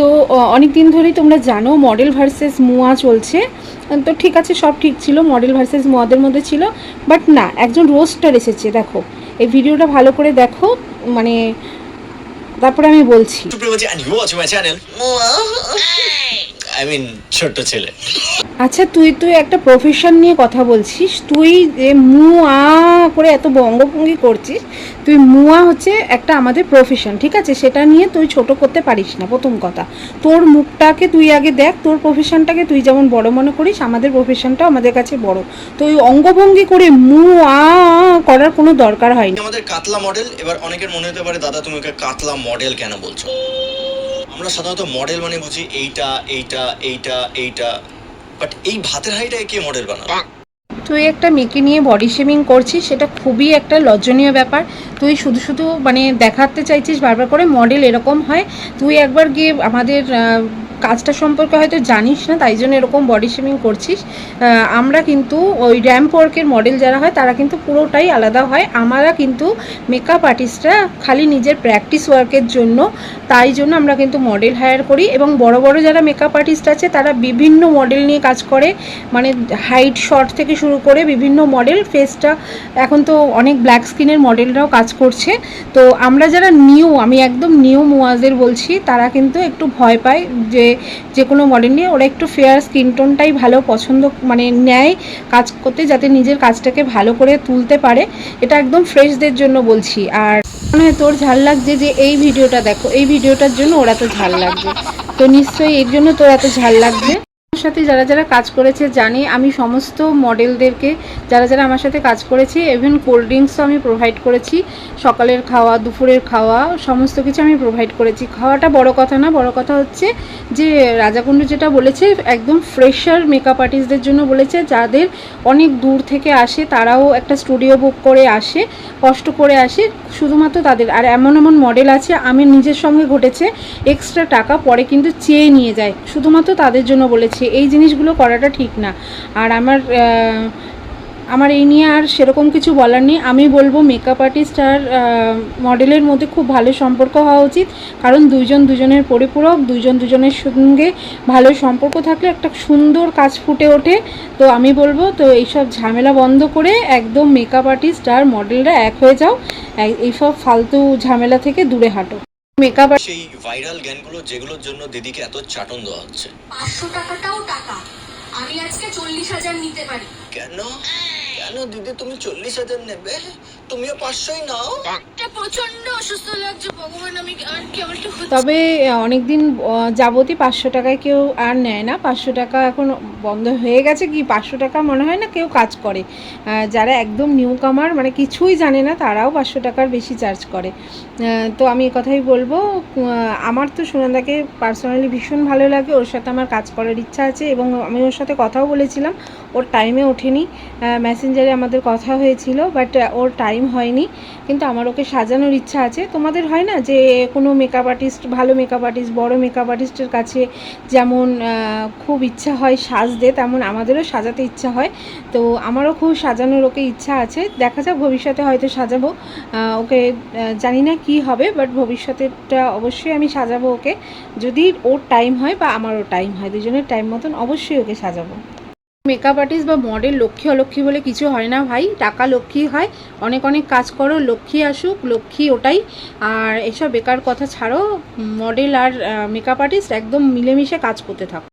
তো অনেক দিন ধরেই তোমরা জানো মডেল ভার্সেস মুয়া চলছে। তো ঠিক আছে, সব ঠিক ছিল, মডেল ভার্সেস মুয়াদের মধ্যে ছিল। বাট না, একজন রোস্টার এসেছে। দেখো এই ভিডিওটা ভালো করে দেখো, মানে তারপরে আমি বলছি। ছোট্ট ছেলে। আচ্ছা, তুই একটা প্রফেশন নিয়ে কথা বলছিস, তুই যে মুয়া করে এত বঙ্গভঙ্গি করছিস, তুই মুয়া হচ্ছে একটা আমাদের প্রফেশন, ঠিক আছে? সেটা নিয়ে তুই ছোট করতে পারিস না। প্রথম কথা, তোর মুখটাকে তুই আগে দেখ, তোর প্রফেশনটাকে তুই যেমন বড় মনে করিস, আমাদের প্রফেশনটাও আমাদের কাছে বড়। তো ওই অঙ্গভঙ্গি করে মুয়া করার কোনো দরকার হয়নি। আমাদের কাতলা মডেল, এবার অনেকের মনে হতে পারে দাদা তুমি ওকে কাতলা মডেল কেন বলছো? আমরা সাধারণত মডেল মানে বুঝি এইটা এইটা এইটা এইটা, বাট এই ভাতের হাঁড়িটাকে কে মডেল বানাবে? তুই একটা মেয়েকে নিয়ে বডি শেমিং করছিস, সেটা খুবই একটা লজ্জনীয় ব্যাপার। তুই শুধু শুধু মানে দেখাতে চাইছিস বারবার করে মডেল এরকম হয়। তুই একবার গিয়ে আমাদের কাজটা সম্পর্কে হয়তো জানিস না, তাই জন্য এরকম বডি শেমিং করছিস। আমরা কিন্তু ওই র্যাম্প ওয়ার্কের মডেল যারা হয় তারা কিন্তু পুরোটাই আলাদা হয়। আমরা কিন্তু মেকআপ আর্টিস্টরা খালি নিজের প্র্যাকটিস ওয়ার্কের জন্য, তাই জন্য আমরা কিন্তু মডেল হায়ার করি। এবং বড় বড় যারা মেকআপ আর্টিস্ট আছে তারা বিভিন্ন মডেল নিয়ে কাজ করে, মানে হাইট শর্ট থেকে শুরু করে বিভিন্ন মডেল। ফেসটা এখন তো অনেক ব্ল্যাক স্কিনের মডেলরাও কাজ করছে। তো আমরা যারা নিউ, আমি একদম নিউ মুয়াজের বলছি, তারা কিন্তু একটু ভয় পায় যে কোনো মডেল নিয়ে। ওরা একটু ফেয়ার স্কিন টোনটাই ভালো পছন্দ মানে নেয় কাজ করতে, যাতে নিজের কাজটাকে ভালো করে তুলতে পারে। এটা একদম ফ্রেশদের জন্য বলছি। আর মনে হয় তোর ঝাল লাগছে যে এই ভিডিওটা দেখো, এই ভিডিওটার জন্য ওরা তো ঝাল লাগছে, তো নিশ্চয়ই এর জন্য তোর এত ঝাল লাগছে। আমার সাথে যারা যারা কাজ করেছে জানে, আমি সমস্ত মডেলদেরকে যারা যারা আমার সাথে কাজ করেছে, ইভেন কোল্ড ড্রিঙ্কসও আমি প্রোভাইড করেছি। সকালের খাওয়া, দুপুরের খাওয়া, সমস্ত কিছু আমি প্রোভাইড করেছি। খাওয়াটা বড় কথা না, বড় কথা হচ্ছে যে রাজাকুণ্ডু যেটা বলেছে একদম ফ্রেশার মেকআপ আর্টিস্টদের জন্য বলেছে, যাদের অনেক দূর থেকে আসে, তারাও একটা স্টুডিও বুক করে আসে, কষ্ট করে আসে, শুধুমাত্র তাদের। আর এমন এমন মডেল আছে, আমি নিজের সঙ্গে ঘটেছে, এক্সট্রা টাকা পরে কিন্তু চেয়ে নিয়ে যায়, শুধুমাত্র তাদের জন্য বলেছে। এই জিনিসগুলো করাটা ঠিক না। আর আমার এই নিয়ে আর সেরকম কিছু বলার নেই। আমি বলবো মেকআপ আর্টিস্ট আর মডেলের মধ্যে খুব ভালো সম্পর্ক হওয়া উচিত, কারণ দুইজন দুজনের পরিপূরক, দুইজন দুজনের সঙ্গে ভালো সম্পর্ক থাকলে একটা সুন্দর কাজ ফুটে ওঠে। তো আমি বলবো, তো এইসব ঝামেলা বন্ধ করে একদম মেকআপ আর্টিস্ট আর মডেলরা এক হয়ে যাও, এইসব ফালতু ঝামেলা থেকে দূরে হাঁটো। মেকআপ সেই ভাইরাল জ্ঞানগুলো যেগুলোর জন্য দিদিকে এত চাটন দেওয়া হচ্ছে। 500 টাকাটাও টাকা, আমি আজকে 40,000 নিতে পারি। কেন কেন দিদি তুমি 40,000 নেবে? তুমিও 500ই নাও। এটা প্রচন্ড অসুস্থ লাগছে ভগবান, আমি আর কেমন একটু তবে অনেক দিন যাবতই 500 টাকায় কেউ আর নেয় না। 500 টাকা এখন বন্ধ হয়ে গেছে। কি 500 টাকা মনে হয় না কেউ কাজ করে। যারা একদম নিউ কামার, মানে কিছুই জানে না, তারাও 500 টাকার বেশি চার্জ করে। তো আমি এই কথাই বলবো, আমার তো সুনন্দাকে পার্সোনালি ভীষণ ভালো লাগে, ওর সাথে আমার কাজ করার ইচ্ছা আছে। এবং আমি ওর সাথে কথাও বলেছিলাম, ওর টাইমে ওঠেনি। মেসেঞ্জারে আমাদের কথা হয়েছিল, বাট ওর টাইম হয়নি। কিন্তু আমার ওকে সাজানোর ইচ্ছা আছে। তোমাদের হয় না যে কোনো মেকআপ আর্টিস্ট, ভালো মেকআপ আর্টিস্ট, বড় মেকআপ আর্টিস্টের কাছে যেমন খুব ইচ্ছা হয় সাজতে, তেমন আমাদেরও সাজাতে ইচ্ছা হয়। তো আমারও খুব সাজানোর ওকে ইচ্ছা আছে। দেখা যাক, ভবিষ্যতে হয়তো সাজাবো ওকে। জানি না কি হবে, বাট ভবিষ্যতেটা অবশ্যই আমি সাজাবো ওকে, যদি ওর টাইম হয় বা আমারও টাইম হয়, দুজনের টাইম মতন অবশ্যই ওকে সাজাবো। মেকআপ আর্টিস্ট বা মডেল লক্ষ্মী অলক্ষ্মী বলে কিছু হয় না ভাই, টাকা লক্ষ্মী হয়। অনেক অনেক কাজ করো, লক্ষ্মী আসুক, লক্ষ্মী ওটাই। আর এসব বেকার কথা ছাড়ো, মডেল আর মেকআপ আর্টিস্ট একদম মিলেমিশে কাজ করতে থাকো।